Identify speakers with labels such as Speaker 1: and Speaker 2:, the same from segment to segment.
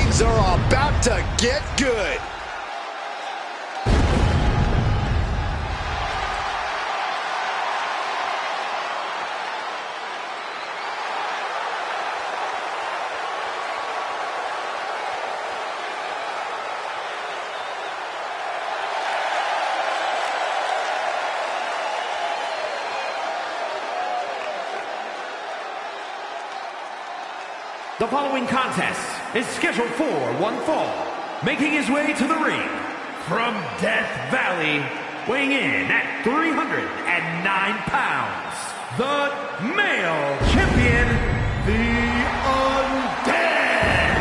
Speaker 1: Things are about to get good.
Speaker 2: The following contest is scheduled for one fall. Making his way to the ring from Death Valley, weighing in at 309 pounds, the male champion, the Undead.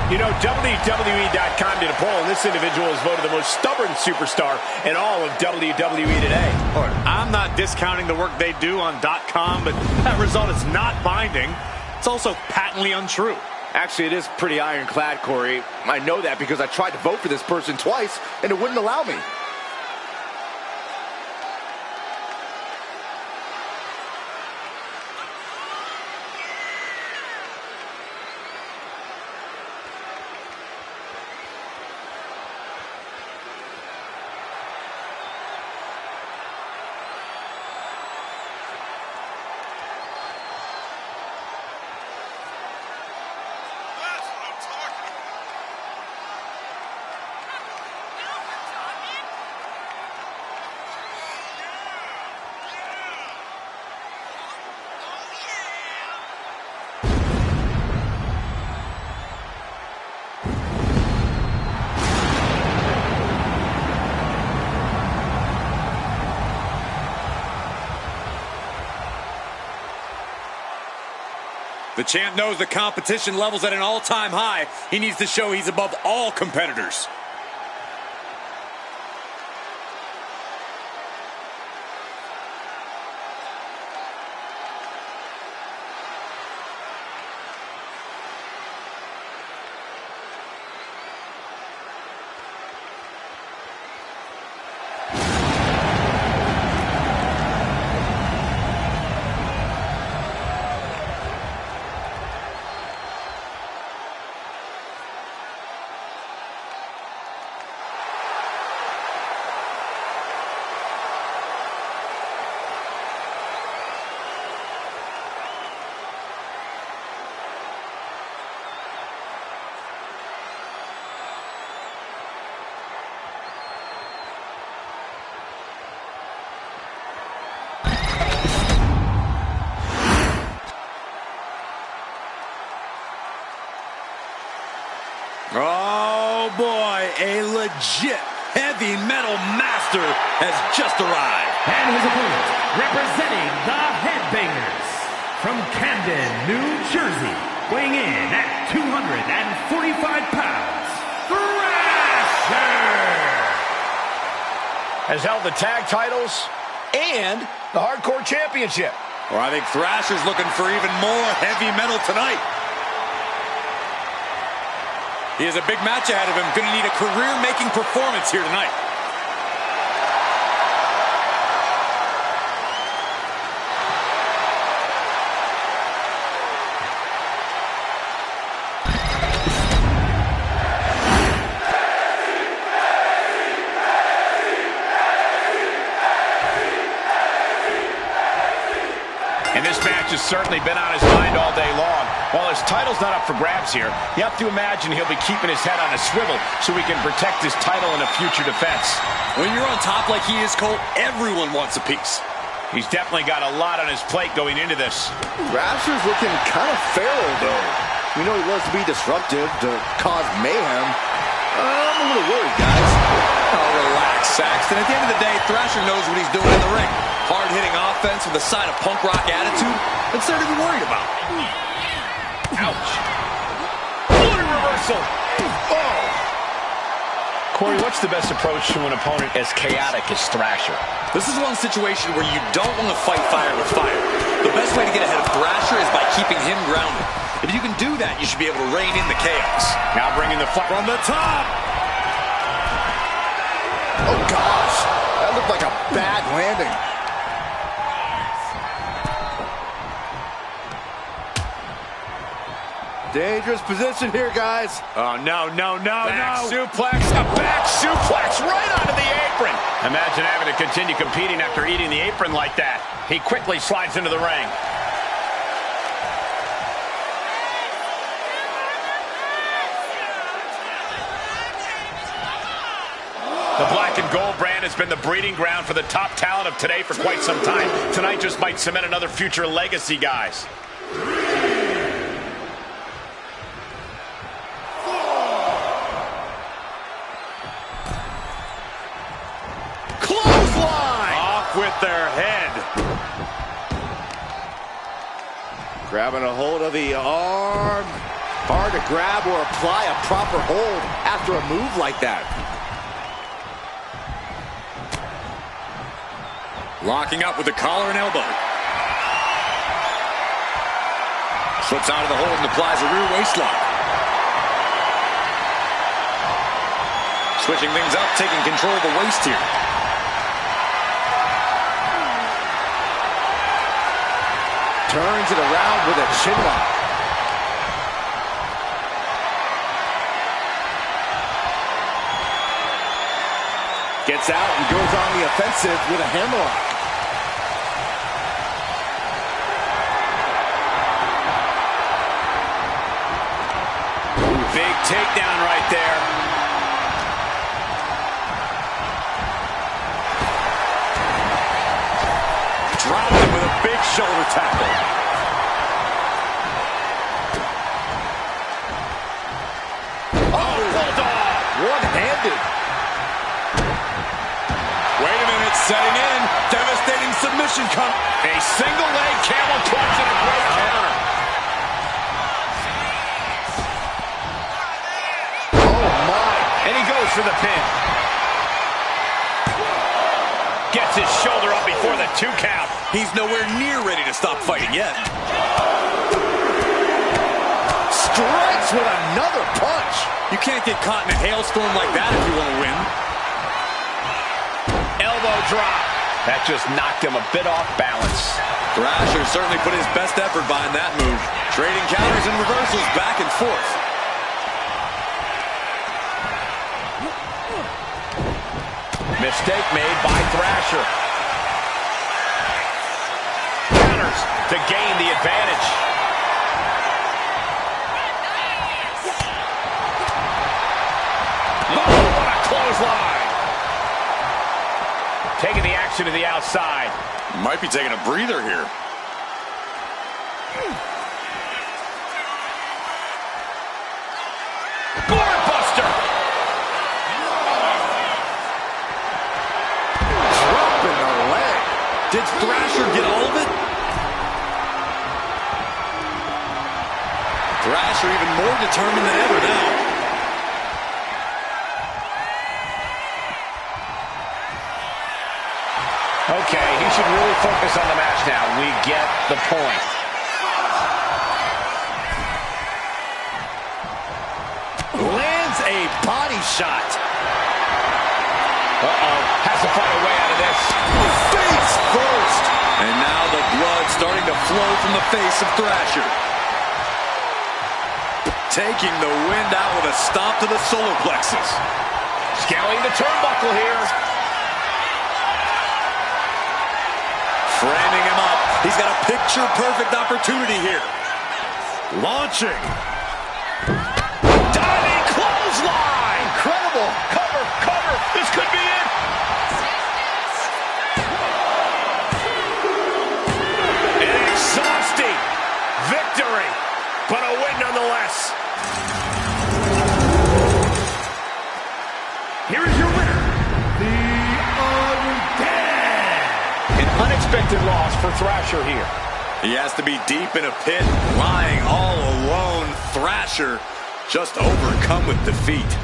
Speaker 3: You know, WWE.com did a poll, and this individual is voted the most stubborn superstar in all of WWE today.
Speaker 4: Look, I'm not discounting the work they do on .com, but that result is not binding. It's also patently untrue.
Speaker 1: Actually, it is pretty ironclad, Corey. I know that because I tried to vote for this person twice, and it wouldn't allow me.
Speaker 5: The champ knows the competition level's at an all-time high. He needs to show he's above all competitors. Oh boy, a legit heavy metal master has just arrived.
Speaker 2: And his opponent, representing the Headbangers, from Camden, New Jersey, weighing in at 245 pounds, Thrasher!
Speaker 3: Has held the tag titles and the Hardcore Championship.
Speaker 5: Well, I think Thrasher's looking for even more heavy metal tonight. He has a big match ahead of him. Going to need a career-making performance here tonight.
Speaker 3: And this match has certainly been on his mind all day long. While his title's not up for grabs here, you have to imagine he'll be keeping his head on a swivel so he can protect his title in a future defense.
Speaker 5: When you're on top like he is, Colt, everyone wants a piece.
Speaker 3: He's definitely got a lot on his plate going into this.
Speaker 1: Thrasher's looking kind of feral, though. We know he loves to be disruptive, to cause mayhem. I'm a little worried, guys.
Speaker 5: Oh, relax, Saxton. At the end of the day, Thrasher knows what he's doing in the ring. Hard-hitting offense with a side of punk rock attitude. That's there to be worried about.
Speaker 3: Ouch. What a reversal. Oh. Corey, what's the best approach to an opponent as chaotic as Thrasher?
Speaker 5: This is one situation where you don't want to fight fire with fire. The best way to get ahead of Thrasher is by keeping him grounded. If you can do that, you should be able to rein in the chaos.
Speaker 3: Now bringing the fight
Speaker 5: From the top.
Speaker 1: Oh, gosh. That looked like a bad landing. Dangerous position here, guys.
Speaker 4: Oh, no.
Speaker 3: Back suplex, a back suplex right onto the apron. Imagine having to continue competing after eating the apron like that. He quickly slides into the ring. The black and gold brand has been the breeding ground for the top talent of today for quite some time. Tonight just might cement another future legacy, guys.
Speaker 1: Clothesline!
Speaker 4: Off with their head.
Speaker 1: Grabbing a hold of the arm. Hard to grab or apply a proper hold after a move like that.
Speaker 5: Locking up with the collar and elbow. Slips out of the hold and applies a rear waist lock. Switching things up, taking control of the waist here.
Speaker 1: Turns it around with a chin lock. Gets out and goes on the offensive with a hammerlock.
Speaker 3: Big takedown right there.
Speaker 4: Dropped him with a big shoulder tackle.
Speaker 3: Oh, bulldog!
Speaker 1: One-handed.
Speaker 5: Wait a minute, setting in. Devastating submission come.
Speaker 3: A single leg camel clutch and a great counter. And he goes for the pin. Gets his shoulder up before the 2 count.
Speaker 5: He's nowhere near ready to stop fighting yet.
Speaker 1: Strikes with another punch.
Speaker 5: You can't get caught in a hailstorm like that if you want to win.
Speaker 3: Elbow drop. That just knocked him a bit off balance.
Speaker 5: Thrasher certainly put his best effort behind that move. Trading counters and reversals back and forth.
Speaker 3: Mistake made by Thrasher. Counters to gain the advantage. Oh, what a clothesline. Taking the action to the outside.
Speaker 5: Might be taking a breather here.
Speaker 3: Gourd buster.
Speaker 1: Dropping the leg.
Speaker 5: Did Thrasher get all of it? Thrasher even more determined than ever now.
Speaker 3: Okay, he should really focus on the match now. We get the point.
Speaker 1: Lands a body shot.
Speaker 3: Has to find a way out of this.
Speaker 1: Face first.
Speaker 5: And now the blood starting to flow from the face of Thrasher. Taking the wind out with a stomp to the solar plexus.
Speaker 3: Scaling the turnbuckle here.
Speaker 5: Framing him up. He's got a picture-perfect opportunity here.
Speaker 4: Launching.
Speaker 3: Diving clothesline.
Speaker 1: Incredible.
Speaker 3: Cover, cover. This could be it. An exhausting victory, but a win nonetheless.
Speaker 2: Here is your winner, the Undead.
Speaker 3: An unexpected loss for Thrasher here.
Speaker 5: He has to be deep in a pit, lying all alone. Thrasher just overcome with defeat.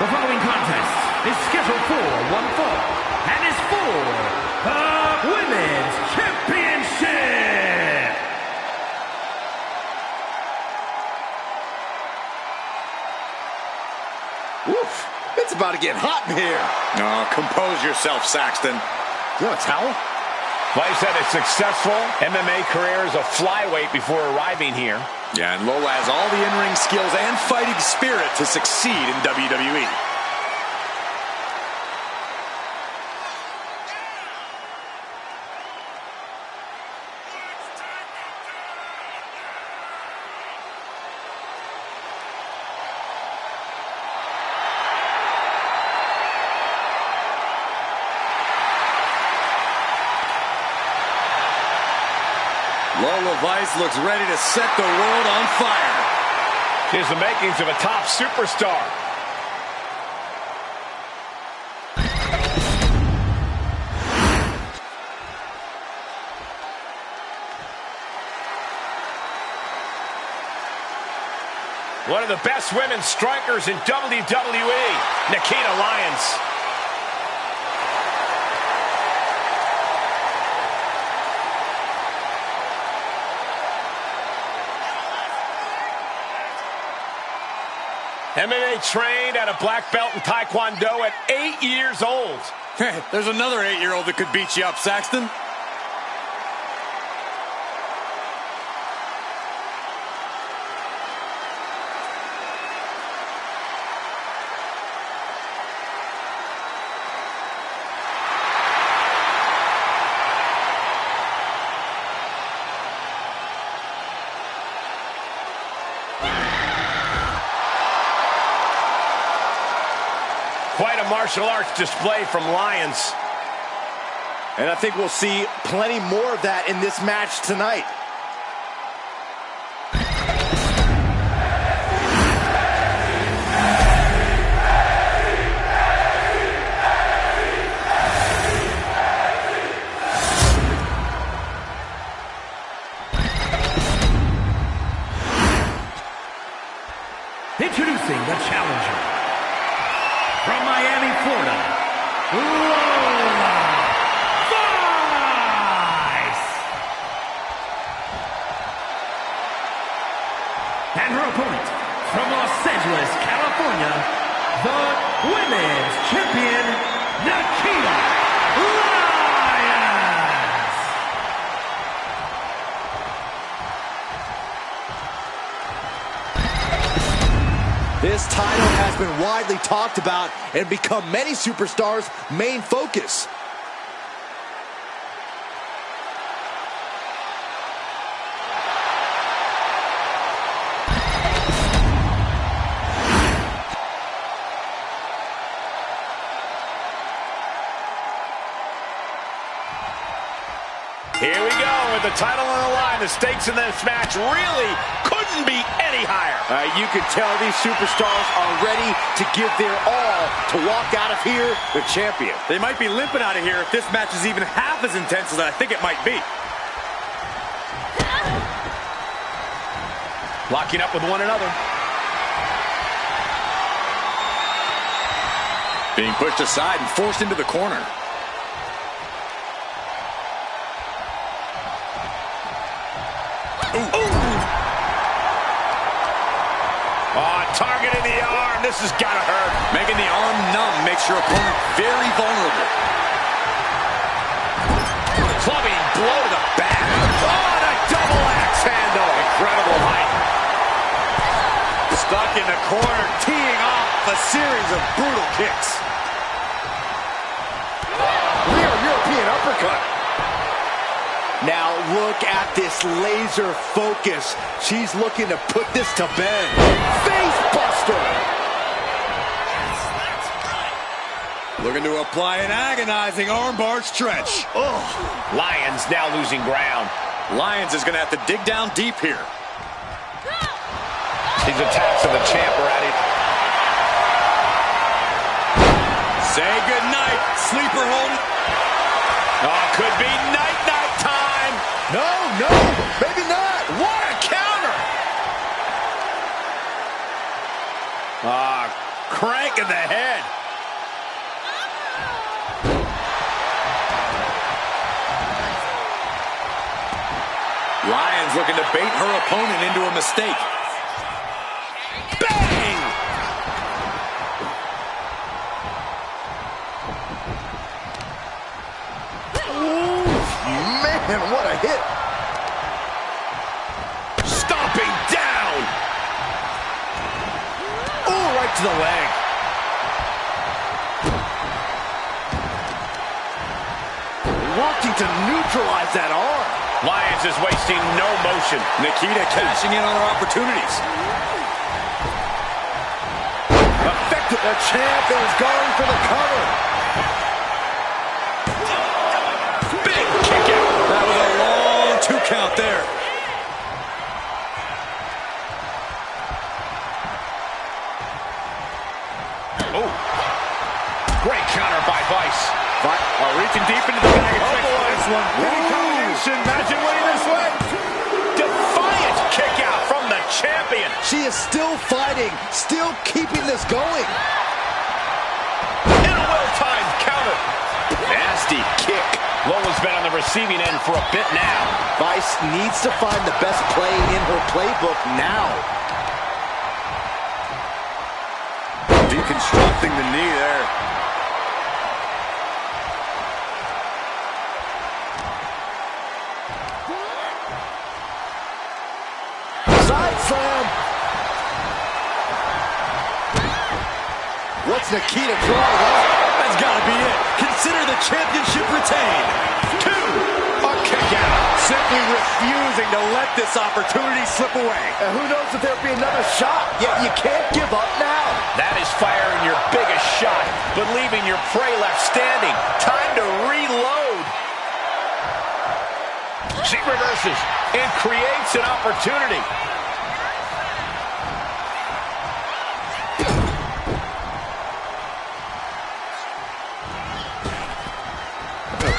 Speaker 2: The following contest is scheduled for one fall and is for the Women's Championship.
Speaker 1: Oof, it's about to get hot in here.
Speaker 5: Oh, compose yourself, Saxton.
Speaker 1: You have a towel?
Speaker 3: Vice had a successful MMA career as a flyweight before arriving here.
Speaker 5: Yeah, and Lola has all the in-ring skills and fighting spirit to succeed in WWE. Lola Vice looks ready to set the world on fire.
Speaker 3: She has the makings of a top superstar. One of the best women's strikers in WWE, Nikita Lyons. MMA trained at a black belt in Taekwondo at 8 years old.
Speaker 5: There's another 8-year-old that could beat you up, Saxton.
Speaker 3: Quite a martial arts display from Lyons.
Speaker 1: And I think we'll see plenty more of that in this match tonight.
Speaker 2: Introducing the challenger from Miami, Florida, Lola Vice. And her opponent from Los Angeles, California, the Women's Champion, Nikita Lyons.
Speaker 1: This title has been widely talked about and become many superstars' main focus.
Speaker 3: Here we go with the title on the line. The stakes in this match really couldn't be any higher.
Speaker 1: You can tell these superstars are ready to give their all to walk out of here the champion.
Speaker 5: They might be limping out of here if this match is even half as intense as I think it might be.
Speaker 3: Locking up with one another.
Speaker 5: Being pushed aside and forced into the corner.
Speaker 3: Targeting the arm. This has got to hurt.
Speaker 5: Making the arm numb makes your opponent very vulnerable.
Speaker 3: Clubbing blow to the back. Oh, the double axe handle. Incredible height.
Speaker 5: Stuck in the corner, teeing off a series of brutal kicks.
Speaker 1: Real European uppercut. Now look at this laser focus. She's looking to put this to bed. Face buster.
Speaker 5: Looking to apply an agonizing armbar stretch.
Speaker 3: Oh. Lyons now losing ground.
Speaker 5: Lyons is going to have to dig down deep here.
Speaker 3: These attacks of the champ are at it.
Speaker 5: Say goodnight. Sleeper hold it.
Speaker 3: Oh, could be night-night time.
Speaker 1: No, maybe not.
Speaker 3: What a counter.
Speaker 4: crank in the head.
Speaker 5: Lyons looking to bait her opponent into a mistake. Bang!
Speaker 1: Ooh, man, what a hit.
Speaker 3: Stomping down.
Speaker 1: Ooh, right to the leg. Working to neutralize that arm.
Speaker 3: Lyons is wasting no motion.
Speaker 5: Nikita cashing in on her opportunities.
Speaker 1: Effective. The champ is going for the cover.
Speaker 3: Big kick out.
Speaker 5: That was a long 2 count there.
Speaker 3: Oh. Great counter by Vice.
Speaker 4: Reaching deep into the bag.
Speaker 3: This one.
Speaker 4: Big combination. Imagine winning this way.
Speaker 3: Defiant kick out from the champion.
Speaker 1: She is still fighting, still keeping this going.
Speaker 3: In a well-timed counter. Nasty kick. Lola's been on the receiving end for a bit now.
Speaker 1: Vice needs to find the best play in her playbook now.
Speaker 4: Deconstructing the knee there.
Speaker 1: Side slam. What's Nikita drawing up?
Speaker 5: That's got to be it. Consider the championship retained.
Speaker 3: 2. A kick out.
Speaker 4: Simply refusing to let this opportunity slip away.
Speaker 1: And who knows if there'll be another shot, yet you can't give up now.
Speaker 3: That is firing your biggest shot, but leaving your prey left standing. Time to reload. She reverses and creates an opportunity.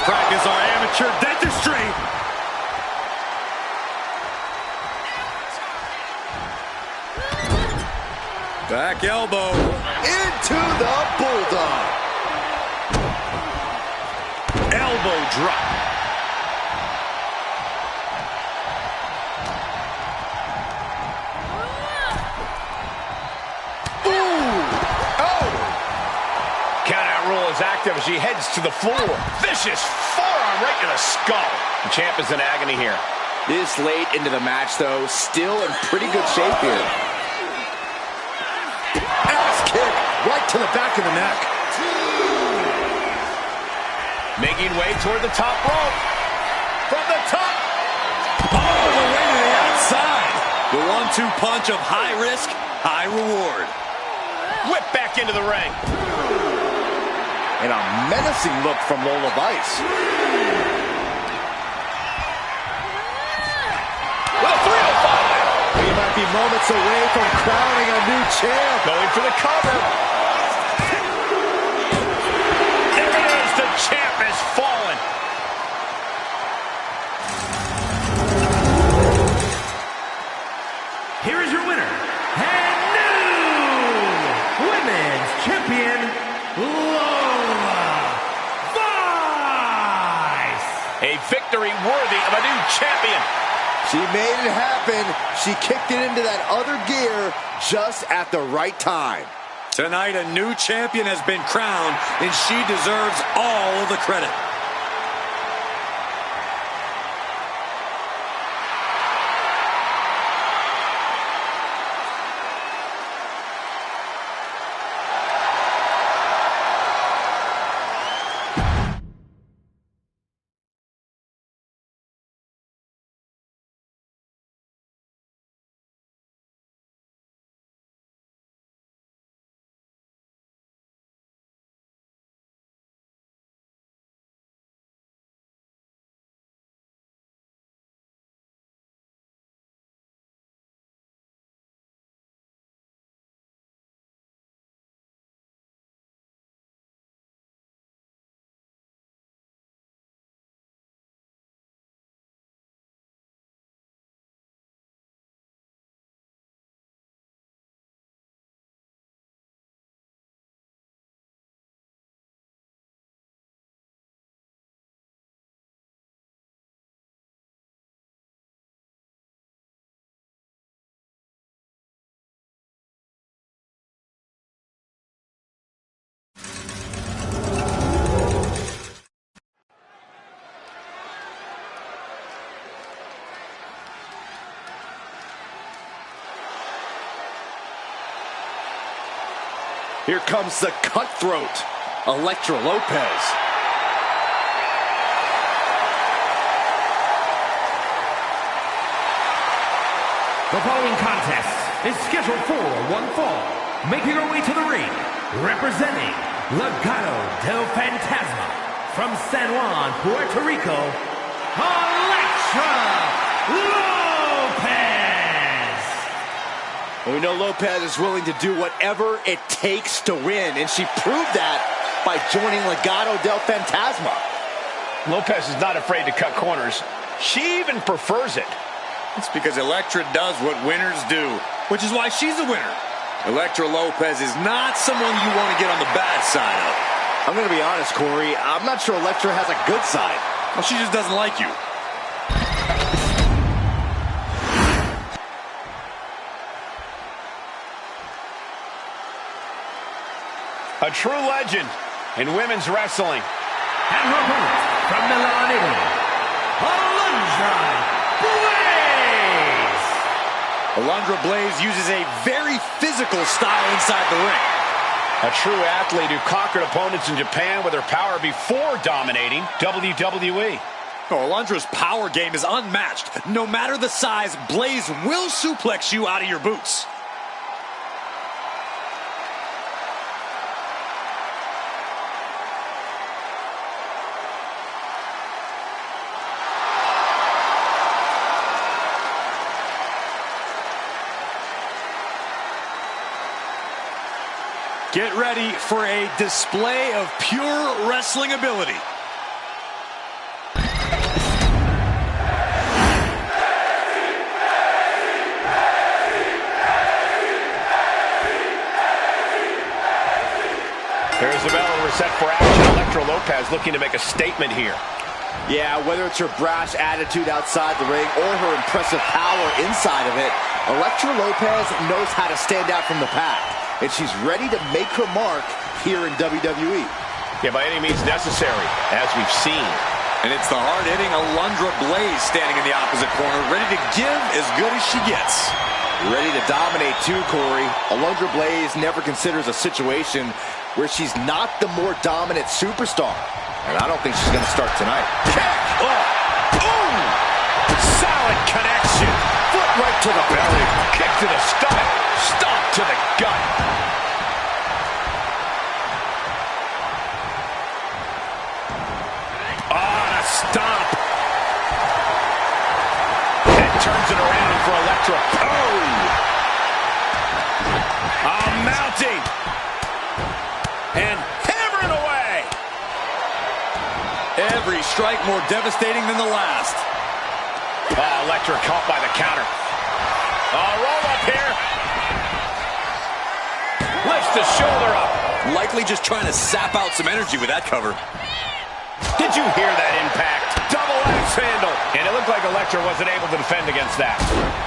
Speaker 4: Practice our amateur dentistry. Back elbow.
Speaker 1: Into the bulldog.
Speaker 4: Elbow drop.
Speaker 3: Countout rule is active as she heads to the floor. Vicious forearm right to the skull. The champ is in agony here.
Speaker 1: This late into the match, though, still in pretty good shape here. Ass kick right to the back of the neck.
Speaker 3: Making way toward the top rope. From the top.
Speaker 5: All the way to the outside. The 1-2 punch of high risk, high reward.
Speaker 3: Whip back into the ring.
Speaker 1: And a menacing look from Lola Vice.
Speaker 3: With a 305.
Speaker 1: We might be moments away from crowning a new champ.
Speaker 3: Going for the cover. There it is. The champ has fallen.
Speaker 2: Here is your winner, and new Women's Champion, Lola Vice.
Speaker 3: A victory worthy of a new champion.
Speaker 1: She made it happen. She kicked it into that other gear just at the right time.
Speaker 5: Tonight, a new champion has been crowned, and she deserves all of the credit.
Speaker 1: Here comes the cutthroat, Elektra Lopez.
Speaker 2: The following contest is scheduled for one fall. Making her way to the ring, representing Legado del Fantasma from San Juan, Puerto Rico, Elektra Lopez!
Speaker 1: We know Lopez is willing to do whatever it takes to win, and she proved that by joining Legado del Fantasma.
Speaker 3: Lopez is not afraid to cut corners. She even prefers it.
Speaker 5: It's because Elektra does what winners do, which is why she's a winner. Elektra Lopez is not someone you want to get on the bad side of.
Speaker 1: I'm going to be honest, Corey. I'm not sure Elektra has a good side.
Speaker 5: Well, she just doesn't like you.
Speaker 3: A true legend in women's wrestling.
Speaker 2: And her opponent from Milan, Italy, Alundra Blaze!
Speaker 5: Alundra Blaze uses a very physical style inside the ring.
Speaker 3: A true athlete who conquered opponents in Japan with her power before dominating WWE.
Speaker 5: Oh, Alundra's power game is unmatched. No matter the size, Blaze will suplex you out of your boots. Get ready for a display of pure wrestling ability.
Speaker 3: Here's the bell and we're set for action. Elektra Lopez looking to make a statement here.
Speaker 1: Yeah, whether it's her brash attitude outside the ring or her impressive power inside of it, Elektra Lopez knows how to stand out from the pack. And she's ready to make her mark here in WWE.
Speaker 3: Yeah, by any means necessary, as we've seen.
Speaker 5: And it's the hard-hitting Alundra Blaze standing in the opposite corner, ready to give as good as she gets.
Speaker 1: Ready to dominate too, Corey. Alundra Blaze never considers a situation where she's not the more dominant superstar. And I don't think she's going to start tonight.
Speaker 3: Kick! Oh! Boom! Solid connection. Foot right to the belly. Kick to the stomach. Stomp to the gut. Oh, a stomp. And turns it around for Elektra. Oh! Mounting. And hammering away.
Speaker 5: Every strike more devastating than the last.
Speaker 3: Oh, Elektra caught by the counter. Roll up here. Lifts the shoulder up.
Speaker 5: Likely just trying to sap out some energy with that cover.
Speaker 3: Did you hear that impact? Double axe handle. And it looked like Elektra wasn't able to defend against that.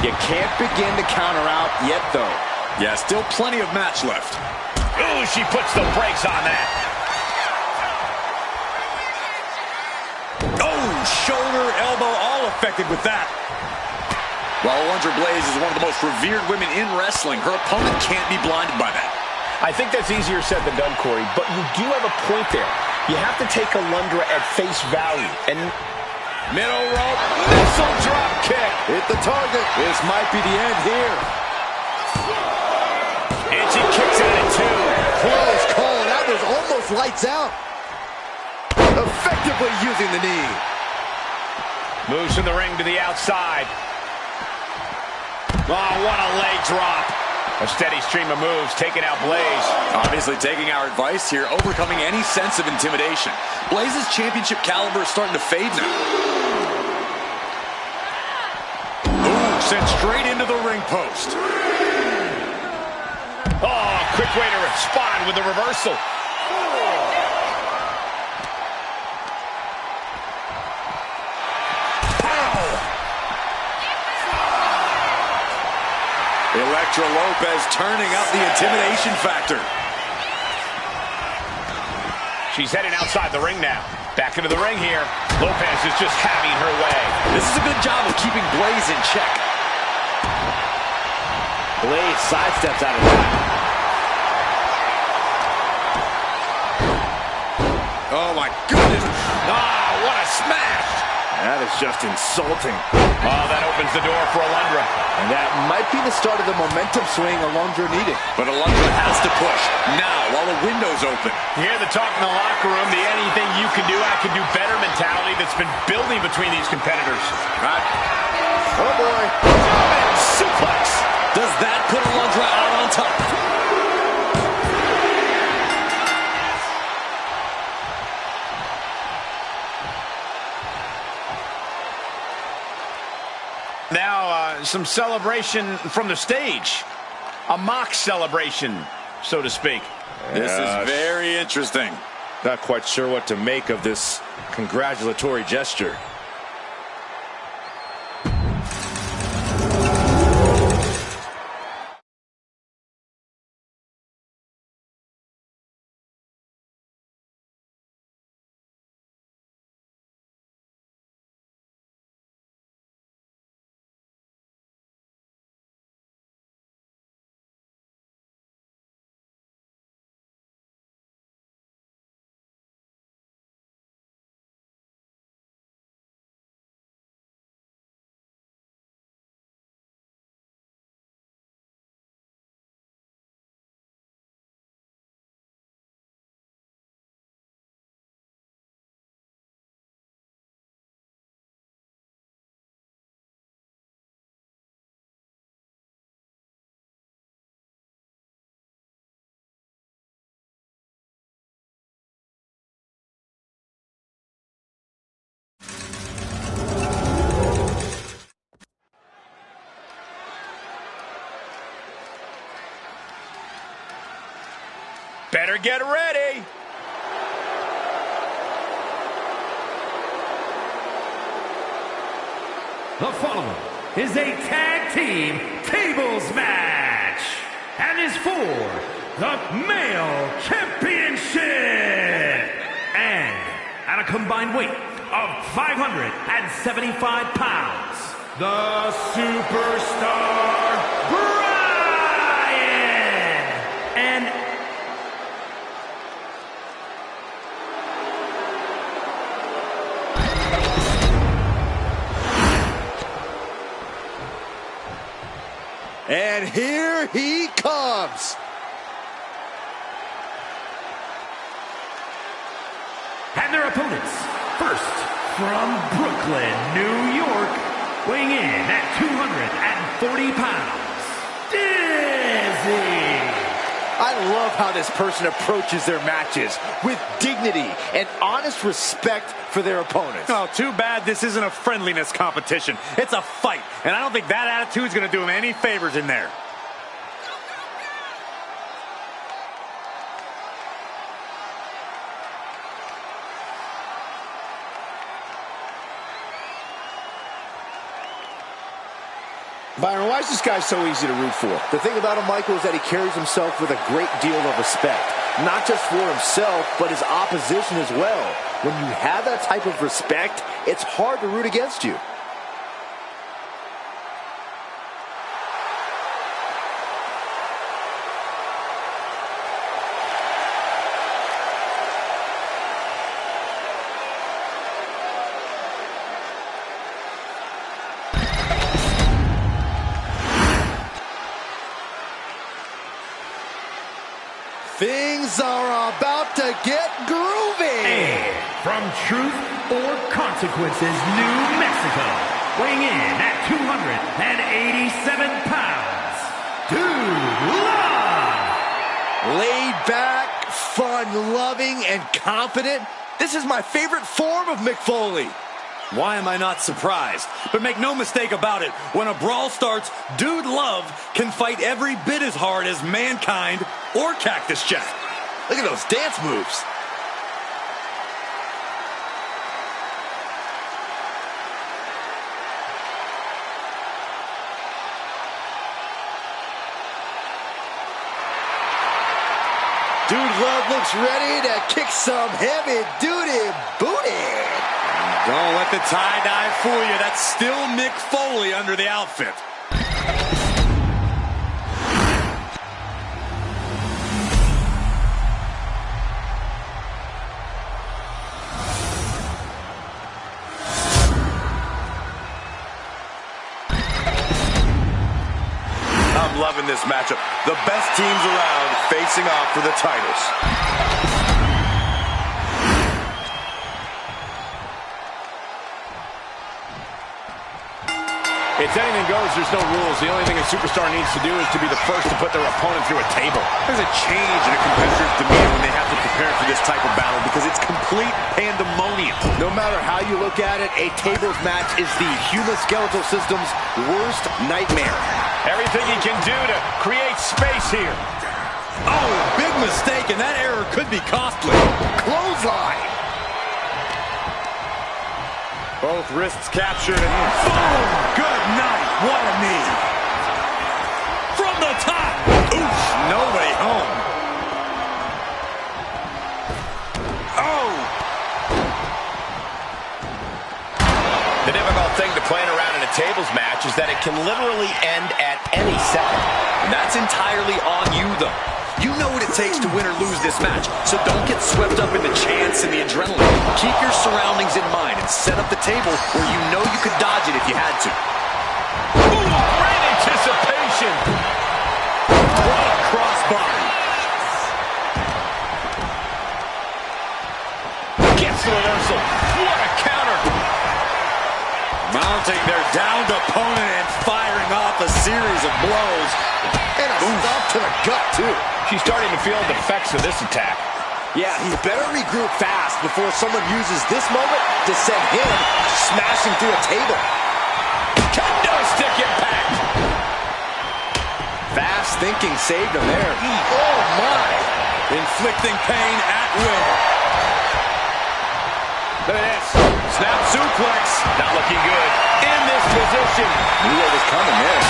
Speaker 1: You can't begin to counter out yet, though.
Speaker 5: Yeah, still plenty of match left.
Speaker 3: Ooh, she puts the brakes on that.
Speaker 5: Oh, shoulder, elbow, all affected with that. While Alundra Blaze is one of the most revered women in wrestling, her opponent can't be blinded by that.
Speaker 3: I think that's easier said than done, Corey, but you do have a point there. You have to take Alundra at face value. And
Speaker 5: middle rope, missile drop kick.
Speaker 1: Hit the target. This might be the end here.
Speaker 3: And she kicks out at two.
Speaker 1: Close call. That was almost lights out. Effectively using the knee.
Speaker 3: Moves from the ring to the outside. Oh, what a leg drop. A steady stream of moves taking out Blaze.
Speaker 5: Obviously taking our advice here, overcoming any sense of intimidation. Blaze's championship caliber is starting to fade now. Ooh, sent straight into the ring post.
Speaker 3: Oh, quick way to respond with the reversal.
Speaker 5: Elektra Lopez turning up the intimidation factor.
Speaker 3: She's heading outside the ring now. Back into the ring here. Lopez is just having her way.
Speaker 5: This is a good job of keeping Blaze in check.
Speaker 1: Blaze sidesteps out of that.
Speaker 5: Oh, my goodness. Ah, what a smash.
Speaker 1: That is just insulting.
Speaker 3: Oh, that opens the door for Alundra.
Speaker 1: And that might be the start of the momentum swing Alundra needed.
Speaker 5: But Alundra has to push now while the window's open.
Speaker 3: You hear the talk in the locker room, the anything you can do, I can do better mentality that's been building between these competitors.
Speaker 5: Right.
Speaker 1: Oh, boy.
Speaker 5: German suplex. Does that put Alundra out on top?
Speaker 3: Now, some celebration from the stage. A mock celebration, so to speak.
Speaker 5: This is very interesting.
Speaker 1: Not quite sure what to make of this congratulatory gesture.
Speaker 3: Better get ready.
Speaker 2: The following is a tag team tables match and is for the male championship. And at a combined weight of 575 pounds, the superstar Brian and
Speaker 1: And here he comes.
Speaker 2: and their opponents. First, from Brooklyn, New York, weighing in at 240 pounds, Dizzy.
Speaker 1: I love how this person approaches their matches with dignity and honest respect for their opponents.
Speaker 4: Oh, too bad this isn't a friendliness competition. It's a fight, and I don't think that attitude's going to do him any favors in there.
Speaker 1: Byron, why is this guy so easy to root for? The thing about him, Michael, is that he carries himself with a great deal of respect. Not just for himself, but his opposition as well. When you have that type of respect, it's hard to root against you. Things are about to get groovy.
Speaker 2: And from Truth or Consequences, New Mexico, weighing in at 287 pounds, Dude Love.
Speaker 1: Laid back, fun-loving, and confident. This is my favorite form of Mick Foley.
Speaker 5: Why am I not surprised? But make no mistake about it, when a brawl starts, Dude Love can fight every bit as hard as Mankind or Cactus Jack.
Speaker 1: Look at those dance moves. Dude Love looks ready to kick some heavy-duty booty.
Speaker 5: Don't let the tie-dye fool you. That's still Mick Foley under the outfit.
Speaker 6: matchup. The best teams around facing off for the titles.
Speaker 3: It's anything goes, there's no rules. The only thing a superstar needs to do is to be the first to put their opponent through a table.
Speaker 6: There's a change in a competitor's demeanor when they have to prepare for this type of battle because it's complete pandemonium.
Speaker 1: No matter how you look at it, a tables match is the human skeletal system's worst nightmare.
Speaker 3: Everything he can do to create space here.
Speaker 5: Oh, big mistake, and that error could be costly.
Speaker 1: Clothesline.
Speaker 6: Both wrists captured and
Speaker 5: Boom! Good night. What a knee. From the top. Oof. No way home. Oh.
Speaker 3: The difficult thing to playing around in a tables match is that it can literally end at any second.
Speaker 5: And that's entirely on you, though. You know what it takes to win or lose this match, so don't get swept up in the chance and the adrenaline. Keep your surroundings in mind and set up the table where you know you could dodge it if you had to.
Speaker 3: Ooh, great anticipation.
Speaker 5: What a crossbody.
Speaker 3: Gets the reversal. What a counter.
Speaker 5: Mounting their downed opponent and firing off a series of blows.
Speaker 1: And a stop to the gut, too.
Speaker 3: She's starting to feel the effects of this attack.
Speaker 1: Yeah, he better regroup fast before someone uses this moment to send him smashing through a table.
Speaker 3: Kendo stick impact.
Speaker 1: Fast thinking saved him there. Oh, my.
Speaker 5: Inflicting pain at will.
Speaker 3: Look at this. Snap suplex. Not looking good. In this position.
Speaker 1: Knew what was coming there.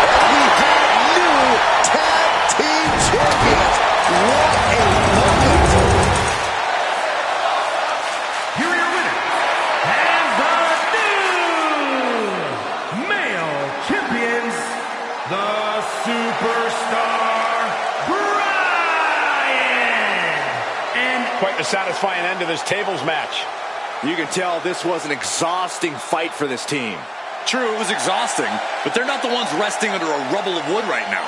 Speaker 1: And we have new tag team champions. What a moment.
Speaker 2: Here are your winners. And the new male champions, the Superstar Brian. And
Speaker 3: Quite the satisfying end to this tables match.
Speaker 1: You can tell this was an exhausting fight for this team.
Speaker 5: True, it was exhausting, but they're not the ones resting under a rubble of wood right now.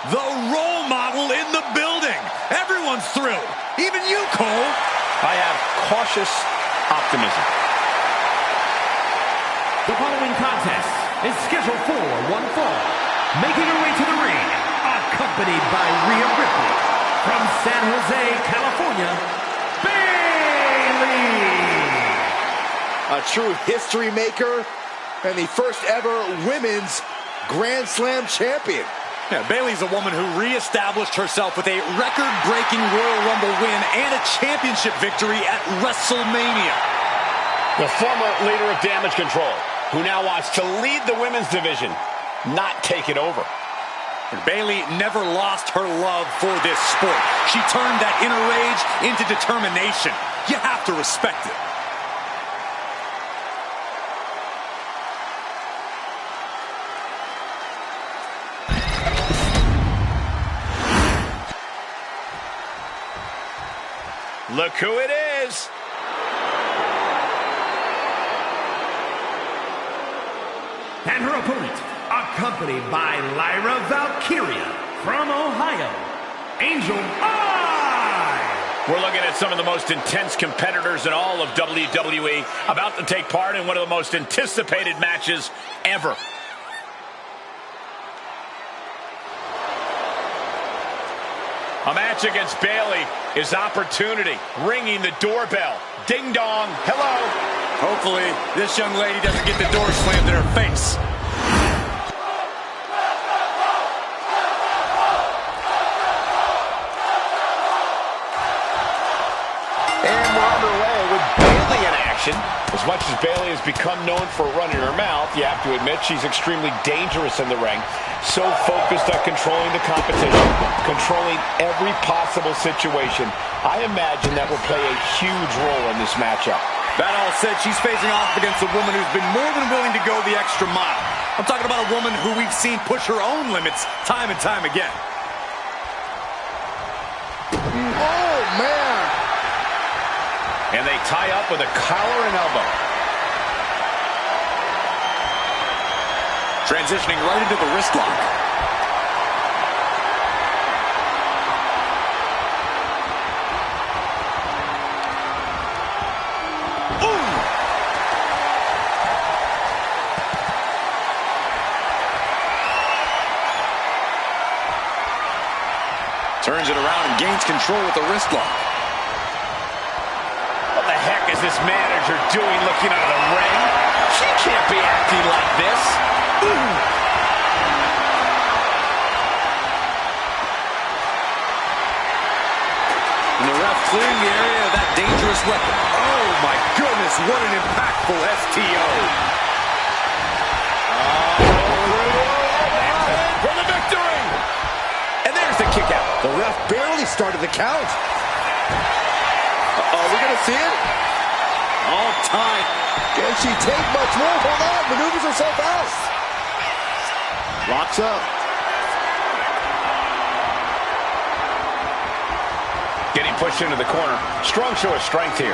Speaker 5: The role model in the building. Everyone's thrilled. Even you, Cole.
Speaker 3: I have cautious optimism.
Speaker 2: the following contest is scheduled for one fall. Making her way to the ring, accompanied by Rhea Ripley from San Jose, California, Bayley.
Speaker 1: A true history maker and the first ever women's Grand Slam champion.
Speaker 5: Yeah, Bayley's a woman who reestablished herself with a record-breaking Royal Rumble win and a championship victory at WrestleMania.
Speaker 3: The former leader of Damage Control, who now wants to lead the women's division, not take it over.
Speaker 5: And Bayley never lost her love for this sport. She turned that inner rage into determination. You have to respect it.
Speaker 3: Look who it is.
Speaker 2: And her opponent, accompanied by Lyra Valkyria from Ohio, Angel Eye.
Speaker 3: We're looking at some of the most intense competitors in all of WWE about to take part in one of the most anticipated matches ever. A match against Bayley is opportunity. Ringing the doorbell. Ding dong. Hello.
Speaker 6: Hopefully, this young lady doesn't get the door slammed in her face.
Speaker 3: And we're underway with Bayley in action. As much as Bayley has become known for running her mouth, you have to admit she's extremely dangerous in the ring. So focused on controlling the competition, controlling every possible situation. I imagine that will play a huge role in this matchup.
Speaker 6: That all said, she's facing off against a woman who's been more than willing to go the extra mile. I'm talking about a woman who we've seen push her own limits time and time again.
Speaker 1: Oh, man.
Speaker 3: And they tie up with a collar and elbow.
Speaker 6: Transitioning right into the wrist lock. Ooh! Turns it around and gains control with the wrist lock.
Speaker 3: What the heck is this manager doing looking out of the ring? She can't be acting like this. Ooh.
Speaker 6: And the ref clearing the area of that dangerous weapon. Oh my goodness, what an impactful STO.
Speaker 3: For the victory! And there's the kick out.
Speaker 1: The ref barely started the count. Are we going to see it?
Speaker 6: All time.
Speaker 1: Can she take much more? Hold on, maneuvers herself out. Locks up.
Speaker 3: Getting pushed into the corner. Strong show of strength here.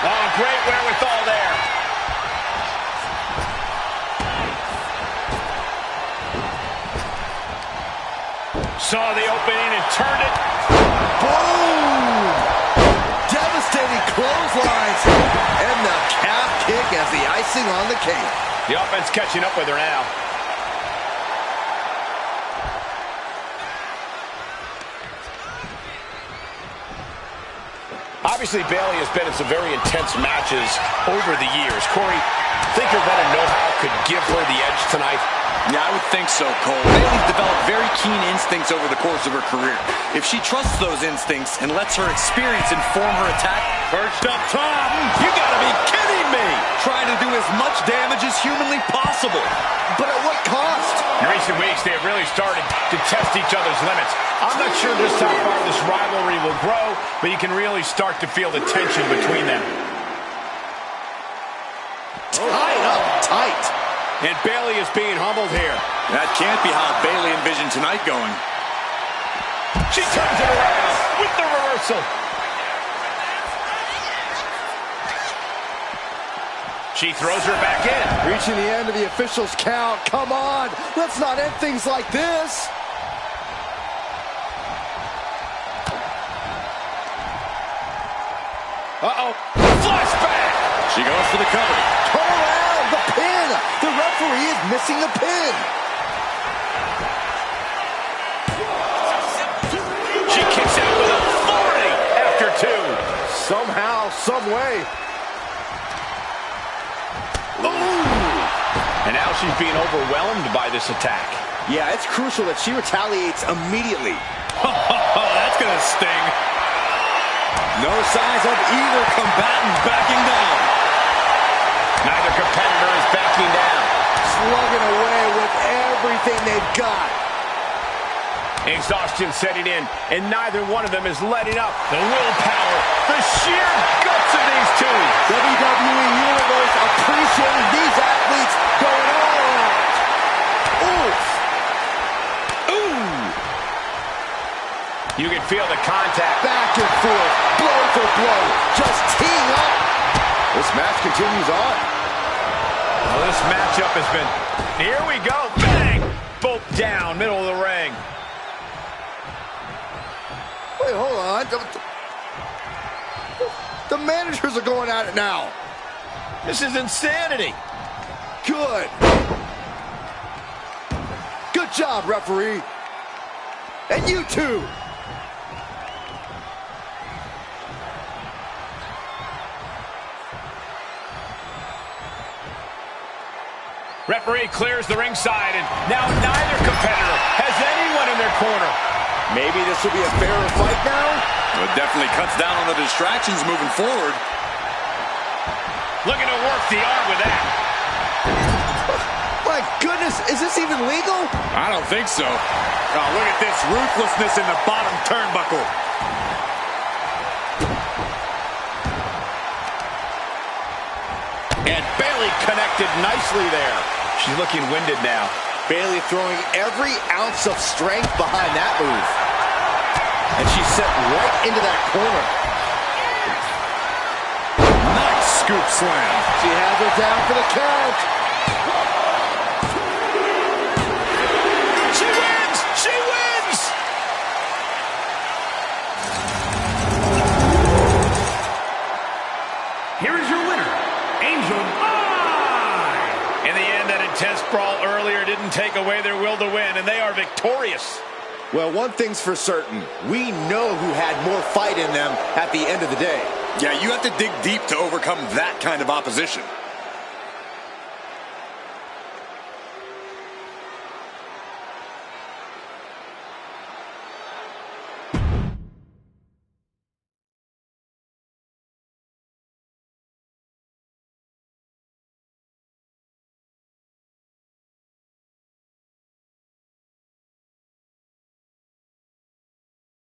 Speaker 3: Oh, great wherewithal there. Saw the opening and turned it.
Speaker 1: Boom! Devastating clotheslines. And the calf kick as the icing on the cake.
Speaker 3: The offense catching up with her now. Obviously, Bayley has been in some very intense matches over the years. Corey, think her veteran know-how could give her the edge tonight?
Speaker 6: Yeah, I would think so, Cole. Bayley's developed very keen instincts over the course of her career. If she trusts those instincts and lets her experience inform her attack,
Speaker 3: Perched up top. You gotta be kidding me.
Speaker 6: trying to do as much damage as humanly possible.
Speaker 1: But at what cost?
Speaker 3: In recent weeks, they have really started to test each other's limits. I'm not sure just how far this rivalry will grow, but you can really start to feel the tension between them.
Speaker 1: Tied up tight.
Speaker 3: And Bayley is being humbled here.
Speaker 6: That can't be how Bayley envisioned tonight going.
Speaker 3: She turns it around with the reversal. She throws her back in.
Speaker 1: Reaching the end of the official's count. Come on, let's not end things like this.
Speaker 3: Uh-oh. Flashback.
Speaker 6: She goes for the cover.
Speaker 1: Turn around, the pin. The referee is missing the pin.
Speaker 3: She kicks out with authority after two.
Speaker 1: Somehow, some way.
Speaker 3: And now she's being overwhelmed by this attack.
Speaker 1: Yeah, it's crucial that she retaliates immediately.
Speaker 6: Oh, that's gonna sting. No signs of either combatant backing down.
Speaker 3: Neither competitor is backing down.
Speaker 1: Slugging away with everything they've got.
Speaker 3: Exhaustion setting in, and neither one of them is letting up. The willpower, the sheer guts of these two.
Speaker 1: WWE Universe appreciating these athletes going all out. Oof.
Speaker 3: Ooh! You can feel the contact.
Speaker 1: Back and forth, blow for blow, just teeing up. This match continues on.
Speaker 3: Well, this matchup has been... Here we go. Bang! Both down, middle of the ring.
Speaker 1: Wait, hold on. The managers are going at it now.
Speaker 3: This is insanity.
Speaker 1: Good. Good job, referee. And you too.
Speaker 3: Referee clears the ringside, and now neither competitor has anyone in their corner.
Speaker 1: Maybe this will be a fairer fight now?
Speaker 6: Well, it definitely cuts down on the distractions moving forward.
Speaker 3: Looking to work the arm with that.
Speaker 1: My goodness, is this even legal?
Speaker 6: I don't think so.
Speaker 4: Oh, look at this ruthlessness in the bottom turnbuckle.
Speaker 3: And Bayley connected nicely there. She's looking winded now.
Speaker 1: Bayley throwing every ounce of strength behind that move. And she's set right into that corner.
Speaker 6: Nice scoop slam.
Speaker 1: She has her down for the count.
Speaker 3: She wins! She wins!
Speaker 2: Here is your winner, Angel I.
Speaker 3: In the end, that intense brawl earlier didn't take away their will to win, and they are victorious.
Speaker 1: Well, one thing's for certain. We know who had more fight in them at the end of the day.
Speaker 6: Yeah, you have to dig deep to overcome that kind of opposition.